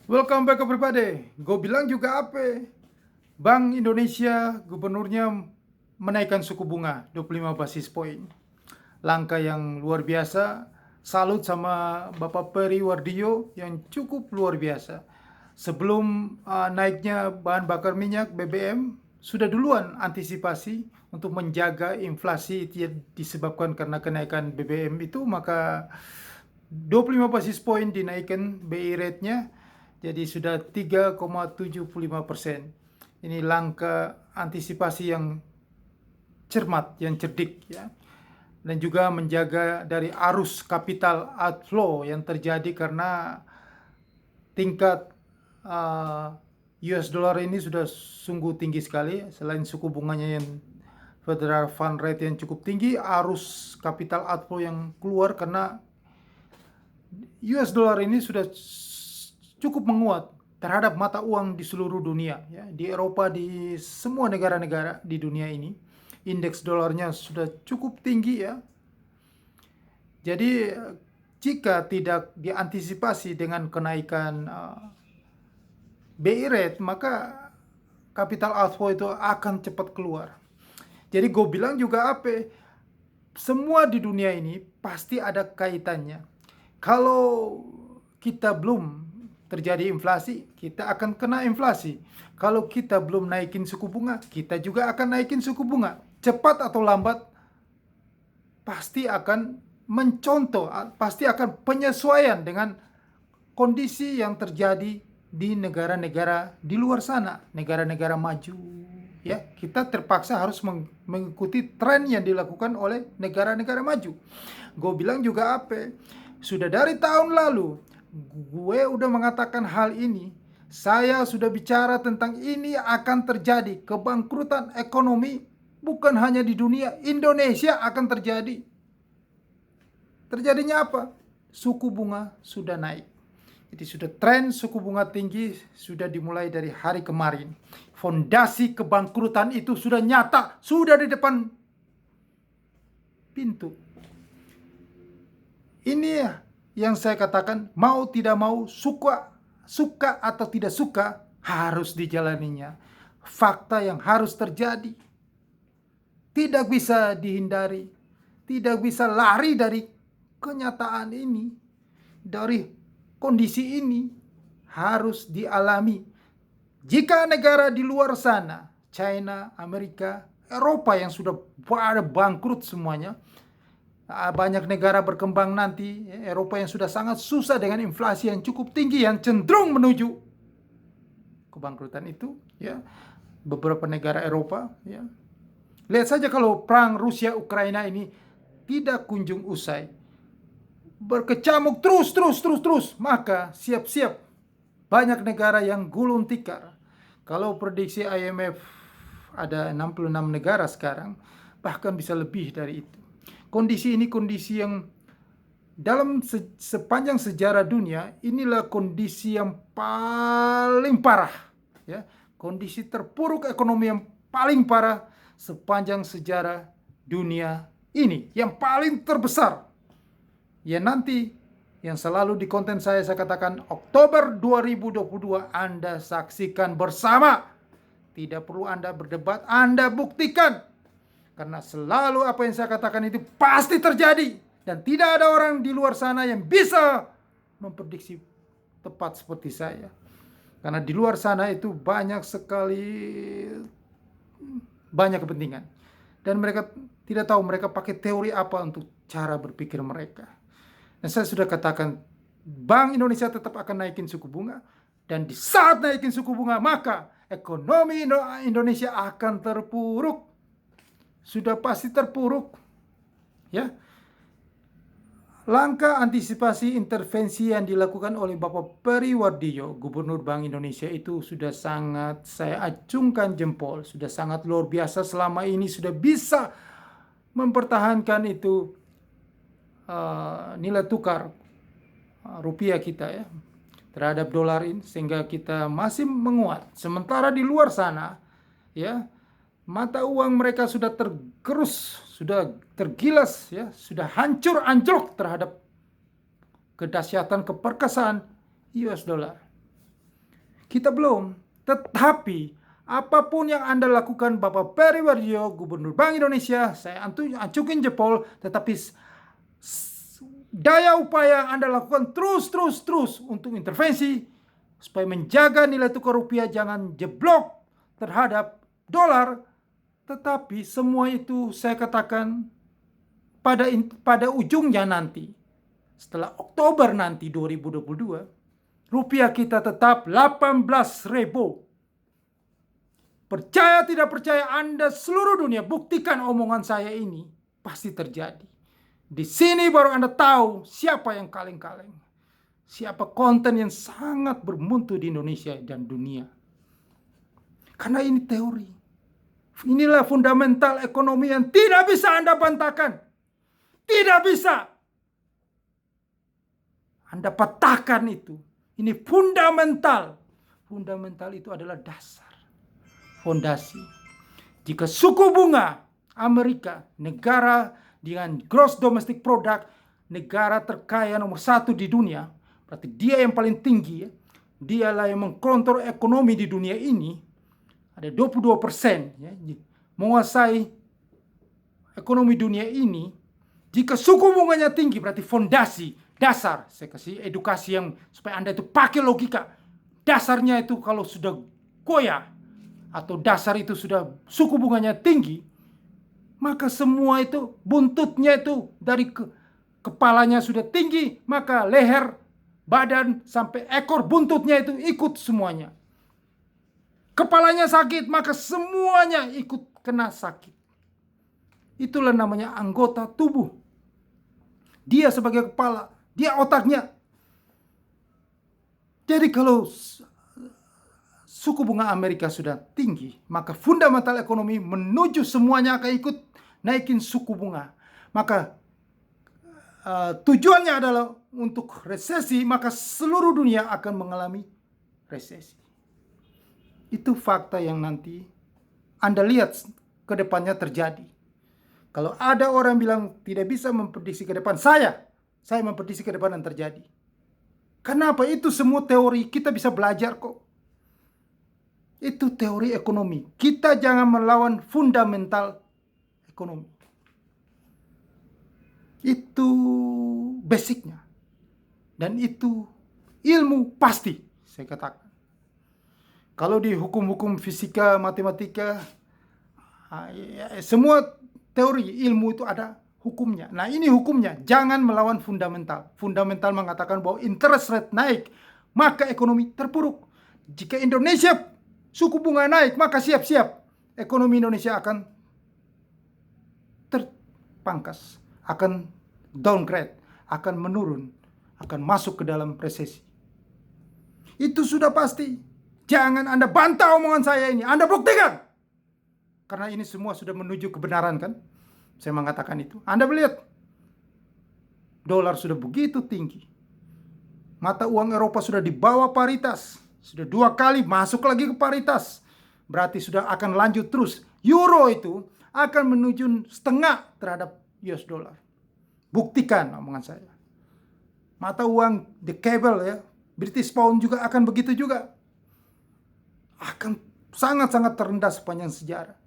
Welcome back everybody. Gue bilang juga apa? Bank Indonesia gubernurnya menaikkan suku bunga 25 basis point. Langkah yang luar biasa. Salut sama Bapak Peri Wardio yang cukup luar biasa. Sebelum naiknya bahan bakar minyak BBM, sudah duluan antisipasi untuk menjaga inflasi disebabkan karena kenaikan BBM itu, maka 25 basis point dinaikkan BI rate-nya jadi sudah 3,75%. Ini langkah antisipasi yang cermat, yang cerdik ya. Dan juga menjaga dari arus capital outflow yang terjadi karena tingkat US dollar ini sudah sungguh tinggi sekali. Selain suku bunganya yang Federal Fund Rate yang cukup tinggi, arus capital outflow yang keluar karena US dollar ini sudah cukup menguat terhadap mata uang di seluruh dunia ya, di Eropa, di semua negara-negara di dunia ini. Indeks dolarnya sudah cukup tinggi ya. Jadi jika tidak diantisipasi dengan kenaikan BI rate, maka capital outflow itu akan cepat keluar. Jadi gue bilang juga apa? Semua di dunia ini pasti ada kaitannya. Kalau kita belum terjadi inflasi, kita akan kena inflasi. Kalau kita belum naikin suku bunga, kita juga akan naikin suku bunga. Cepat atau lambat, pasti akan mencontoh, pasti akan penyesuaian dengan kondisi yang terjadi di negara-negara di luar sana, negara-negara maju. Ya, kita terpaksa harus mengikuti tren yang dilakukan oleh negara-negara maju. Gue bilang juga apa? Sudah dari tahun lalu, gue udah mengatakan hal ini. Saya sudah bicara tentang ini akan terjadi. Kebangkrutan ekonomi bukan hanya di dunia, Indonesia akan terjadi. Terjadinya apa? Suku bunga sudah naik. Jadi sudah tren suku bunga tinggi sudah dimulai dari hari kemarin. Fondasi kebangkrutan itu sudah nyata, sudah di depan pintu. Ini yang saya katakan, mau tidak mau, suka atau tidak suka, harus dijalaninya. Fakta yang harus terjadi. Tidak bisa dihindari. Tidak bisa lari dari kenyataan ini. Dari kondisi ini harus dialami. Jika negara di luar sana, China, Amerika, Eropa yang sudah pada bangkrut semuanya, banyak negara berkembang nanti, Eropa yang sudah sangat susah dengan inflasi yang cukup tinggi, yang cenderung menuju kebangkrutan itu, ya, beberapa negara Eropa, ya. Lihat saja kalau perang Rusia Ukraina ini tidak kunjung usai, berkecamuk terus, maka siap-siap banyak negara yang gulung tikar. Kalau prediksi IMF ada 66 negara sekarang, bahkan bisa lebih dari itu. Kondisi ini kondisi yang dalam sepanjang sejarah dunia, inilah kondisi yang paling parah, ya. Kondisi terpuruk ekonomi yang paling parah sepanjang sejarah dunia ini, yang paling terbesar. Ya nanti yang selalu di konten saya katakan Oktober 2022 Anda saksikan bersama. Tidak perlu Anda berdebat, Anda buktikan. Karena selalu apa yang saya katakan itu pasti terjadi. Dan tidak ada orang di luar sana yang bisa memprediksi tepat seperti saya. Karena di luar sana itu banyak sekali, banyak kepentingan. Dan mereka tidak tahu mereka pakai teori apa untuk cara berpikir mereka. Dan saya sudah katakan, Bank Indonesia tetap akan naikin suku bunga. Dan di saat naikin suku bunga, maka ekonomi Indonesia akan terpuruk. Sudah pasti terpuruk. Ya. Langkah antisipasi intervensi yang dilakukan oleh Bapak Peri Wardio, Gubernur Bank Indonesia, itu sudah sangat saya acungkan jempol, sudah sangat luar biasa. Selama ini sudah bisa mempertahankan itu nilai tukar rupiah kita ya terhadap dolar ini, sehingga kita masih menguat. Sementara di luar sana ya, mata uang mereka sudah tergerus, sudah tergilas ya, sudah hancur anjlok terhadap kedahsyatan keperkasaan US dollar. Kita belum. Tetapi apapun yang Anda lakukan, Bapak Peri Warjio, Gubernur Bank Indonesia, saya ancukin jempol. Tetapi daya upaya yang Anda lakukan terus untuk intervensi supaya menjaga nilai tukar rupiah jangan jeblok terhadap dolar. Tetapi semua itu saya katakan pada ujungnya nanti, setelah Oktober nanti 2022, rupiah kita tetap 18.000. Percaya tidak percaya Anda seluruh dunia, buktikan omongan saya ini pasti terjadi. Di sini baru Anda tahu siapa yang kaleng-kaleng. Siapa konten yang sangat bermutu di Indonesia dan dunia. Karena ini teori. Inilah fundamental ekonomi yang tidak bisa Anda bantahkan. Tidak bisa. Anda patahkan itu. Ini fundamental. Fundamental itu adalah dasar. Fondasi. Jika suku bunga Amerika, negara dengan gross domestic product, negara terkaya nomor 1 di dunia, berarti dia yang paling tinggi, dialah yang mengkontrol ekonomi di dunia ini, ada 22%, ya, menguasai ekonomi dunia ini. Jika suku bunganya tinggi, berarti fondasi, dasar. Saya kasih edukasi yang supaya Anda itu pakai logika. Dasarnya itu kalau sudah goyah, atau dasar itu sudah suku bunganya tinggi, maka semua itu buntutnya itu dari kepalanya sudah tinggi, maka leher, badan, sampai ekor buntutnya itu ikut semuanya. Kepalanya sakit, maka semuanya ikut kena sakit. Itulah namanya anggota tubuh. Dia sebagai kepala, dia otaknya. Jadi kalau suku bunga Amerika sudah tinggi, maka fundamental ekonomi menuju semuanya akan ikut naikin suku bunga. Maka tujuannya adalah untuk resesi, maka seluruh dunia akan mengalami resesi. Itu fakta yang nanti Anda lihat ke depannya terjadi. Kalau ada orang bilang tidak bisa memprediksi ke depan, saya memprediksi ke depan yang terjadi. Kenapa? Itu semua teori, kita bisa belajar kok. Itu teori ekonomi. Kita jangan melawan fundamental ekonomi. Itu basicnya. Dan itu ilmu pasti, saya katakan. Kalau di hukum-hukum fisika, matematika, semua teori ilmu itu ada hukumnya. Nah, ini hukumnya, jangan melawan fundamental. Fundamental mengatakan bahwa interest rate naik, maka ekonomi terpuruk. Jika Indonesia suku bunga naik, maka siap-siap ekonomi Indonesia akan terpangkas, akan downgrade, akan menurun, akan masuk ke dalam resesi. Itu sudah pasti. Jangan Anda bantah omongan saya ini, Anda buktikan. Karena ini semua sudah menuju kebenaran kan? Saya mengatakan itu. Anda melihat dolar sudah begitu tinggi. Mata uang Eropa sudah di bawah paritas. Sudah 2 kali masuk lagi ke paritas. Berarti sudah akan lanjut terus. Euro itu akan menuju setengah terhadap US dollar. Buktikan omongan saya. Mata uang the cable ya, British pound juga akan begitu juga. Akan sangat-sangat terendah sepanjang sejarah.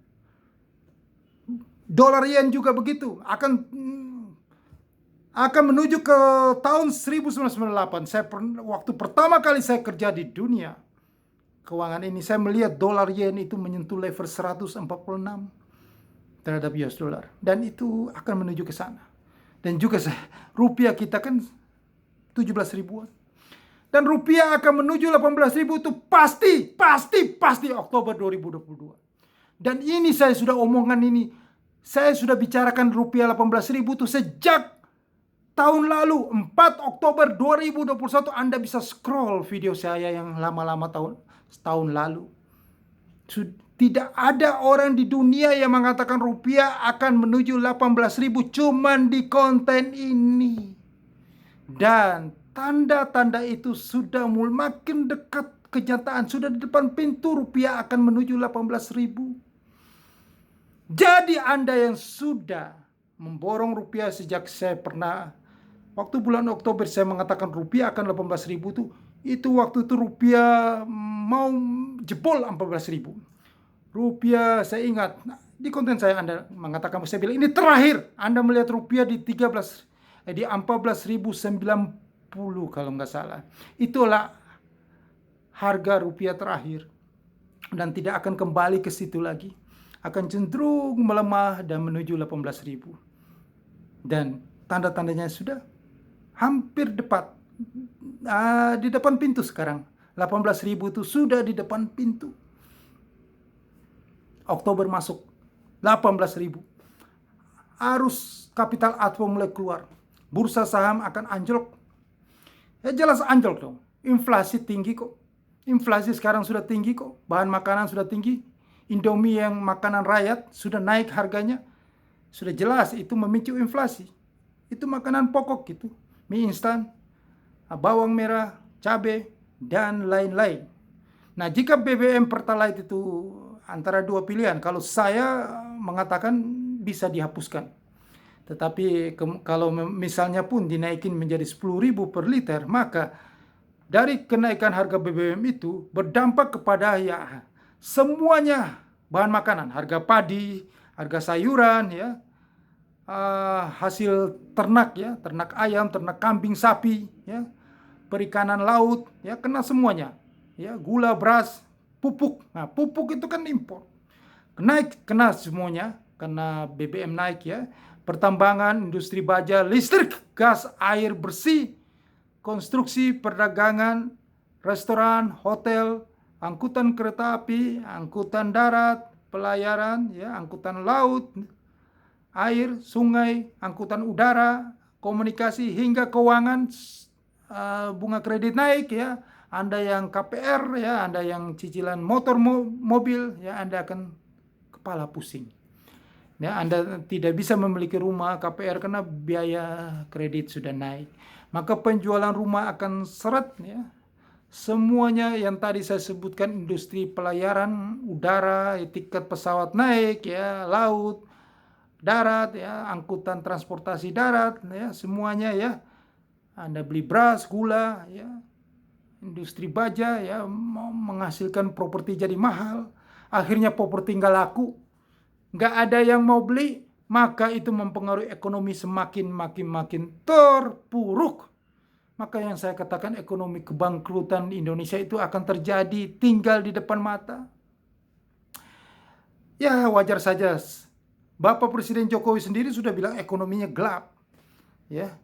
Dolar yen juga begitu, akan menuju ke tahun 1998. Waktu pertama kali saya kerja di dunia keuangan ini, saya melihat dolar yen itu menyentuh level 146 terhadap US dollar, dan itu akan menuju ke sana. Dan juga rupiah kita kan 17 ribuan. Dan rupiah akan menuju 18.000 itu pasti Oktober 2022. Dan ini saya sudah omongan ini, saya sudah bicarakan rupiah 18.000 itu sejak tahun lalu, 4 Oktober 2021. Anda bisa scroll video saya yang lama-lama tahun lalu. Tidak ada orang di dunia yang mengatakan rupiah akan menuju 18.000 cuman di konten ini. Dan tanda-tanda itu sudah mulai makin dekat kenyataan. Sudah di depan pintu, rupiah akan menuju 18.000. Jadi Anda yang sudah memborong rupiah sejak saya pernah, waktu bulan Oktober saya mengatakan rupiah akan 18.000 Itu waktu itu rupiah mau jebol 14.000. Rupiah saya ingat, di konten saya Anda mengatakan, saya bilang ini terakhir Anda melihat rupiah di 14.090 kalau nggak salah. Itulah harga rupiah terakhir, dan tidak akan kembali ke situ lagi. Akan cenderung melemah dan menuju 18.000. Dan tanda-tandanya sudah hampir di depan pintu sekarang. 18.000 itu sudah di depan pintu. Oktober masuk 18.000. Arus kapital outflow mulai keluar. Bursa saham akan anjlok. Ya jelas anjlok dong. Inflasi tinggi kok. Inflasi sekarang sudah tinggi kok. Bahan makanan sudah tinggi. Indomie yang makanan rakyat sudah naik harganya. Sudah jelas itu memicu inflasi. Itu makanan pokok gitu. Mie instan, bawang merah, cabai, dan lain-lain. Nah, jika BBM Pertalite itu antara dua pilihan, kalau saya mengatakan bisa dihapuskan. Tetapi kalau misalnya pun dinaikin menjadi 10.000 per liter, maka dari kenaikan harga BBM itu berdampak kepada ya semuanya bahan makanan, harga padi, harga sayuran, ya, hasil ternak, ya, ternak ayam, ternak kambing, sapi, ya, perikanan laut, ya, kena semuanya, ya, gula, beras, pupuk. Nah, pupuk itu kan impor, kena semuanya, karena BBM naik, ya. Pertambangan, industri baja, listrik, gas, air bersih, konstruksi, perdagangan, restoran, hotel, angkutan kereta api, angkutan darat, pelayaran, ya, angkutan laut, air, sungai, angkutan udara, komunikasi, hingga keuangan, bunga kredit naik, ya. Anda yang KPR, ya, Anda yang cicilan motor, mobil, ya, Anda akan kepala pusing. Ya, Anda tidak bisa memiliki rumah KPR karena biaya kredit sudah naik. Maka penjualan rumah akan seret, ya. Semuanya yang tadi saya sebutkan, industri pelayaran, udara, tiket pesawat naik, ya, laut, darat, ya, angkutan transportasi darat, ya, semuanya, ya. Anda beli beras, gula, ya, industri baja, ya, menghasilkan properti jadi mahal. Akhirnya properti nggak laku, nggak ada yang mau beli, maka itu mempengaruhi ekonomi makin terpuruk. Maka yang saya katakan ekonomi kebangkrutan Indonesia itu akan terjadi, tinggal di depan mata. Ya wajar saja, Bapak Presiden Jokowi sendiri sudah bilang ekonominya gelap. Ya,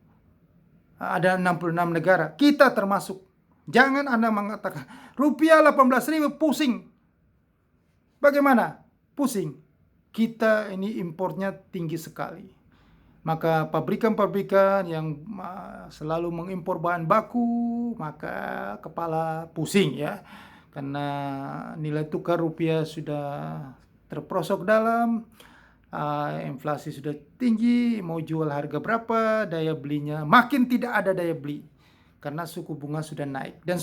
ada 66 negara, kita termasuk. Jangan Anda mengatakan rupiah 18.000 pusing. Bagaimana? Pusing. Kita ini impornya tinggi sekali. Maka pabrikan-pabrikan yang selalu mengimpor bahan baku, maka kepala pusing, ya. Karena nilai tukar rupiah sudah terperosok dalam, inflasi sudah tinggi, mau jual harga berapa, daya belinya makin tidak ada daya beli. Karena suku bunga sudah naik. Dan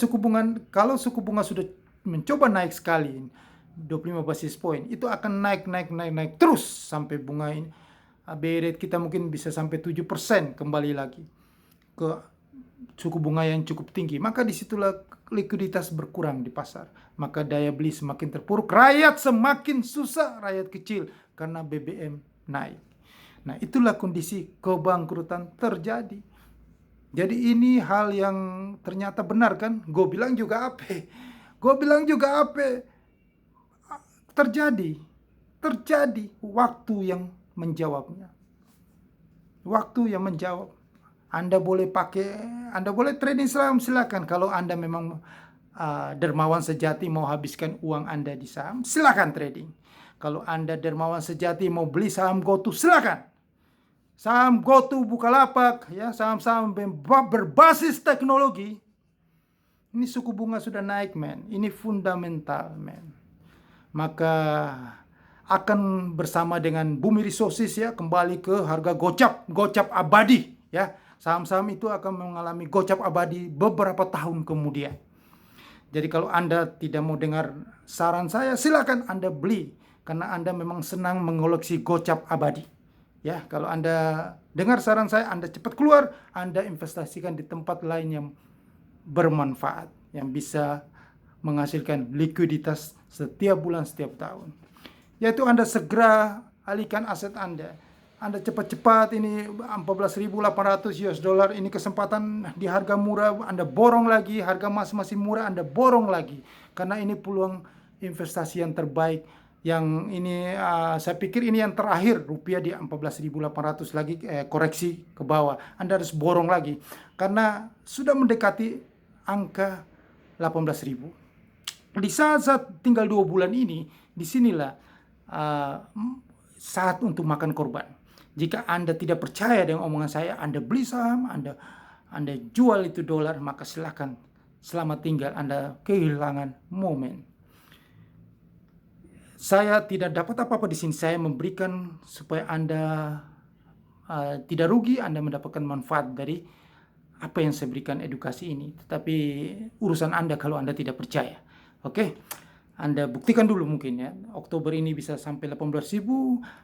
kalau suku bunga sudah mencoba naik sekali, 25 basis point, itu akan naik terus sampai bunga ini BI rate kita mungkin bisa sampai 7% kembali lagi ke suku bunga yang cukup tinggi. Maka disitulah likuiditas berkurang di pasar, maka daya beli semakin terpuruk, rakyat semakin susah, rakyat kecil, karena BBM naik. Nah, itulah kondisi kebangkrutan terjadi. Jadi ini hal yang ternyata benar, kan? Gue bilang juga apa? Terjadi waktu yang menjawabnya. Waktu yang menjawab. Anda boleh trading saham, silakan. Kalau Anda memang dermawan sejati mau habiskan uang Anda di saham, silakan trading. Kalau Anda dermawan sejati mau beli saham GoTo, silakan. Saham GoTo, Bukalapak, ya, saham-saham berbasis teknologi. Ini suku bunga sudah naik, men. Ini fundamental, men. Maka akan bersama dengan Bumi Resources, ya, kembali ke harga gocap abadi, ya. Saham-saham itu akan mengalami gocap abadi beberapa tahun kemudian. Jadi kalau Anda tidak mau dengar saran saya, silakan Anda beli, karena Anda memang senang mengoleksi gocap abadi. Ya, kalau Anda dengar saran saya, Anda cepat keluar, Anda investasikan di tempat lain yang bermanfaat. yang bisa menghasilkan likuiditas setiap bulan, setiap tahun. Yaitu Anda segera alihkan aset Anda. Anda cepat-cepat ini 14.800 US dollar, ini kesempatan di harga murah, Anda borong lagi, harga emas masih murah, Anda borong lagi. Karena ini peluang investasi yang terbaik. Yang ini saya pikir ini yang terakhir, rupiah di 14.800 lagi koreksi ke bawah. Anda harus borong lagi karena sudah mendekati angka 18.000. Di saat tinggal 2 bulan ini, disinilah saat untuk makan korban. Jika Anda tidak percaya dengan omongan saya, Anda beli saham, Anda jual itu dolar, maka silakan. Selamat tinggal, Anda kehilangan momen. Saya tidak dapat apa-apa di sini. Saya memberikan supaya Anda tidak rugi, Anda mendapatkan manfaat dari apa yang saya berikan edukasi ini. Tetapi urusan Anda kalau Anda tidak percaya. Oke? Anda buktikan dulu mungkin ya. Oktober ini bisa sampai 18.000,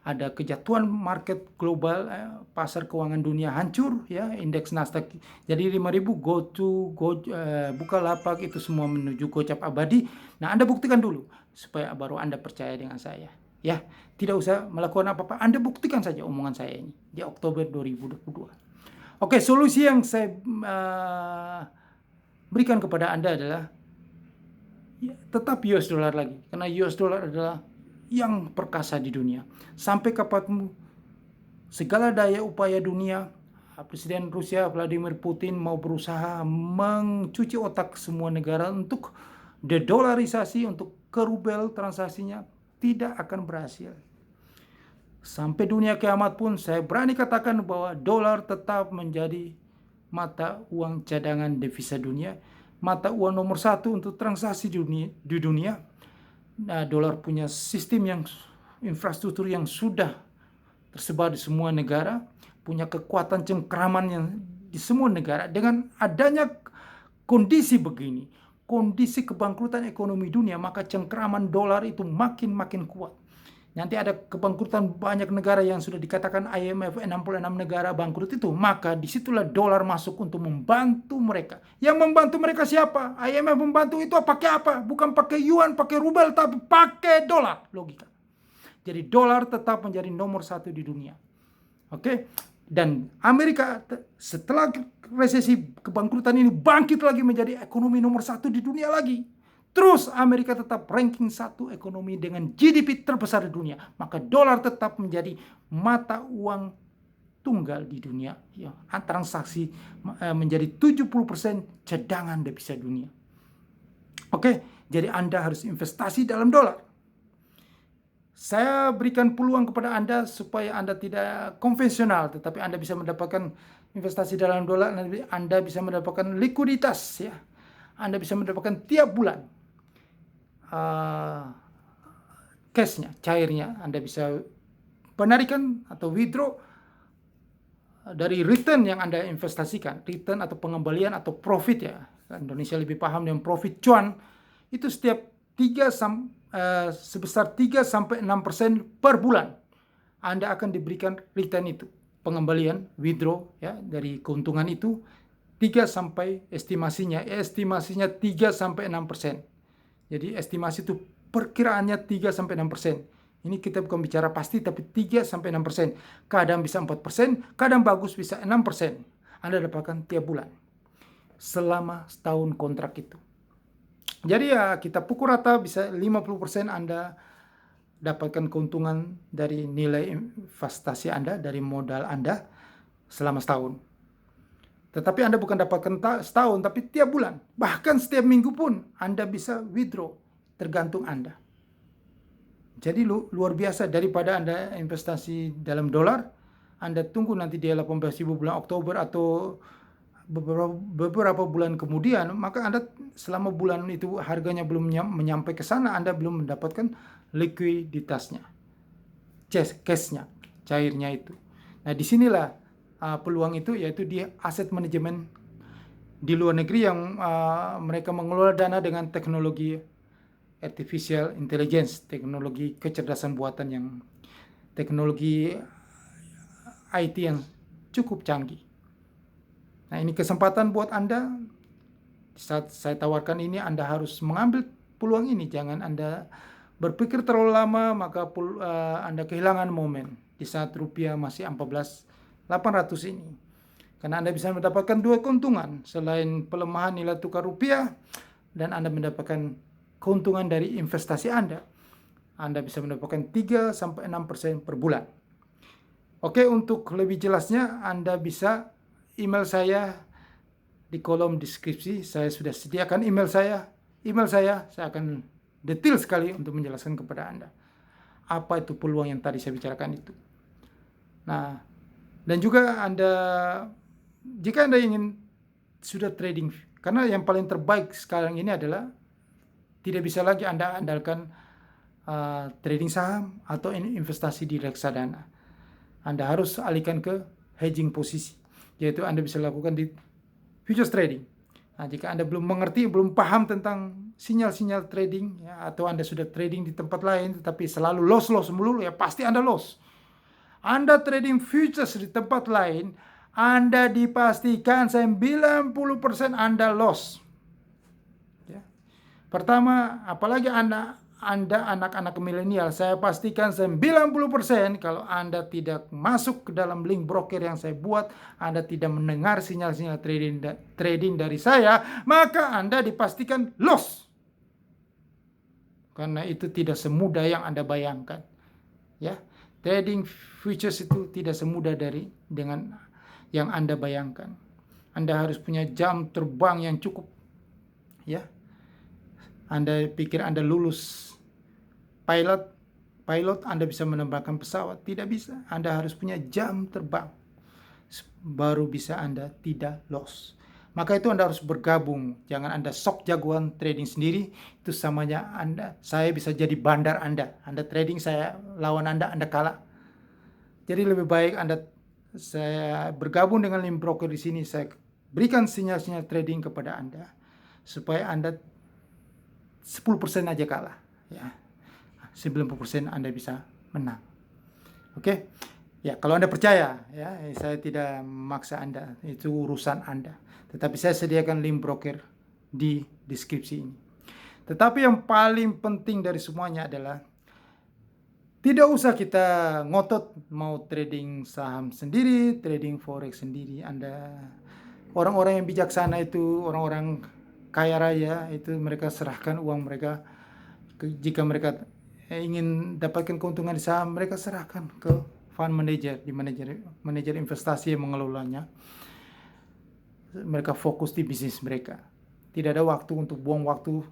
ada kejatuhan market global, pasar keuangan dunia hancur ya, indeks Nasdaq jadi 5.000, Bukalapak itu semua menuju gocap abadi. Nah, Anda buktikan dulu supaya baru Anda percaya dengan saya. Ya, tidak usah melakukan apa-apa. Anda buktikan saja omongan saya ini di Oktober 2022. Oke, solusi yang saya berikan kepada Anda adalah tetap US dollar lagi, karena US dollar adalah yang perkasa di dunia. Sampai kapanpun segala daya upaya dunia, Presiden Rusia Vladimir Putin mau berusaha mencuci otak semua negara untuk dedolarisasi, untuk ke rubel transaksinya, tidak akan berhasil. Sampai dunia kiamat pun saya berani katakan bahwa dolar tetap menjadi mata uang cadangan devisa dunia, mata uang nomor 1 untuk transaksi di dunia. Nah, dolar punya sistem yang infrastruktur yang sudah tersebar di semua negara, punya kekuatan cengkraman yang di semua negara. Dengan adanya kondisi begini, kondisi kebangkrutan ekonomi dunia, maka cengkraman dolar itu makin kuat. Nanti ada kebangkrutan banyak negara yang sudah dikatakan IMF 66 negara bangkrut itu, maka disitulah dolar masuk untuk membantu mereka. Yang membantu mereka siapa? IMF membantu itu pakai apa? Bukan pakai yuan, pakai rubel, tapi pakai dolar. Logika. Jadi dolar tetap menjadi nomor 1 di dunia. Oke? Dan Amerika setelah resesi kebangkrutan ini bangkit lagi menjadi ekonomi nomor 1 di dunia lagi. Terus Amerika tetap ranking 1 ekonomi dengan GDP terbesar di dunia. Maka dolar tetap menjadi mata uang tunggal di dunia. Ya, transaksi menjadi 70% cadangan devisa dunia. Oke, jadi Anda harus investasi dalam dolar. Saya berikan peluang kepada Anda supaya Anda tidak konvensional, tetapi Anda bisa mendapatkan investasi dalam dolar, Anda bisa mendapatkan likuiditas ya. Anda bisa mendapatkan tiap bulan cashnya, cairnya. Anda bisa penarikan atau withdraw dari return yang Anda investasikan, return atau pengembalian atau profit ya. Indonesia lebih paham dengan profit cuan. Itu setiap sebesar 3-6% per bulan Anda akan diberikan return itu, pengembalian, withdraw ya dari keuntungan itu 3 sampai estimasinya 3-6%. Jadi estimasi itu perkiraannya 3-6%. Ini kita bukan bicara pasti, tapi 3-6%. Kadang bisa 4%, kadang bagus bisa 6%. Anda dapatkan tiap bulan. Selama setahun kontrak itu. Jadi ya kita pukul rata bisa 50% Anda dapatkan keuntungan dari nilai investasi Anda, dari modal Anda selama setahun. Tetapi Anda bukan dapatkan setahun, tapi tiap bulan. Bahkan setiap minggu pun Anda bisa withdraw, tergantung Anda. Jadi luar biasa, daripada Anda investasi dalam dolar, Anda tunggu nanti dia 18.000 bulan Oktober atau beberapa bulan kemudian, maka Anda selama bulan itu harganya belum menyampai ke sana, Anda belum mendapatkan likuiditasnya, cashnya, cairnya itu. Nah, disinilah peluang itu, yaitu di aset manajemen di luar negeri yang mereka mengelola dana dengan teknologi artificial intelligence, teknologi kecerdasan buatan, yang teknologi IT yang cukup canggih. Nah, ini kesempatan buat Anda Di saat saya tawarkan ini, Anda harus mengambil peluang ini. Jangan Anda berpikir terlalu lama, maka Anda kehilangan momen di saat rupiah masih 14.800 ini. Karena Anda bisa mendapatkan dua keuntungan. Selain pelemahan nilai tukar rupiah, dan Anda mendapatkan keuntungan dari investasi Anda. Anda bisa mendapatkan 3-6% per bulan. Oke, untuk lebih jelasnya Anda bisa email saya di kolom deskripsi. Saya sudah sediakan email saya. Saya akan detail sekali untuk menjelaskan kepada Anda apa itu peluang yang tadi saya bicarakan itu. Nah, dan juga jika Anda ingin sudah trading, karena yang paling terbaik sekarang ini adalah tidak bisa lagi Anda andalkan trading saham atau investasi di reksadana. Anda harus alihkan ke hedging posisi, yaitu Anda bisa lakukan di futures trading. Nah, jika Anda belum mengerti, belum paham tentang sinyal-sinyal trading, ya, atau Anda sudah trading di tempat lain tetapi selalu loss melulu, ya pasti Anda loss. Anda trading futures di tempat lain, Anda dipastikan 90% Anda loss. Ya. Pertama, apalagi Anda anak-anak milenial, saya pastikan 90% kalau Anda tidak masuk ke dalam link broker yang saya buat, Anda tidak mendengar sinyal-sinyal trading dari saya, maka Anda dipastikan loss. Karena itu tidak semudah yang Anda bayangkan. Ya, trading futures itu tidak semudah dengan yang Anda bayangkan. Anda harus punya jam terbang yang cukup. Ya. Anda pikir Anda lulus pilot Anda bisa menerbangkan pesawat? Tidak bisa. Anda harus punya jam terbang baru bisa Anda tidak loss. Maka itu Anda harus bergabung. Jangan Anda sok jagoan trading sendiri. Itu samanya saya bisa jadi bandar Anda. Anda trading, saya lawan Anda kalah. Jadi lebih baik saya bergabung dengan link broker di sini. Saya berikan sinyal-sinyal trading kepada Anda supaya Anda 10% aja kalah, ya. 90% Anda bisa menang. Oke? Ya, kalau Anda percaya, ya, saya tidak memaksa Anda, itu urusan Anda. Tetapi saya sediakan link broker di deskripsi ini. Tetapi yang paling penting dari semuanya adalah tidak usah kita ngotot mau trading saham sendiri, trading forex sendiri. Orang-orang yang bijaksana itu, orang-orang kaya raya itu, mereka serahkan uang mereka, jika mereka ingin dapatkan keuntungan di saham, mereka serahkan ke fund manager, di manajer investasi yang mengelolanya. Mereka fokus di bisnis mereka. Tidak ada waktu untuk buang waktu,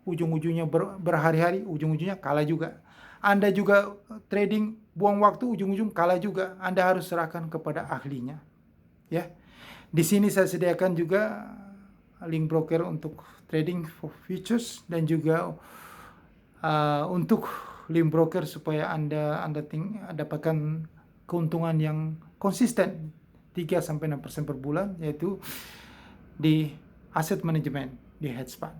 ujung-ujungnya berhari-hari, ujung-ujungnya kalah juga. Anda juga trading, buang waktu, ujung-ujung kalah juga. Anda harus serahkan kepada ahlinya. Ya. Di sini saya sediakan juga link broker untuk trading futures dan juga untuk link broker supaya Anda dapatkan keuntungan yang konsisten 3-6% per bulan, yaitu di asset management, di hedge fund.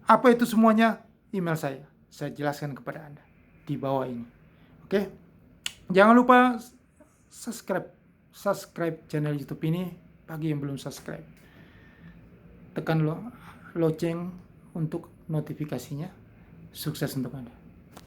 Apa itu semuanya? Email saya jelaskan kepada Anda di bawah ini. Oke? Jangan lupa subscribe channel YouTube ini bagi yang belum subscribe. Tekan lonceng untuk notifikasinya. Sukses untuk Anda.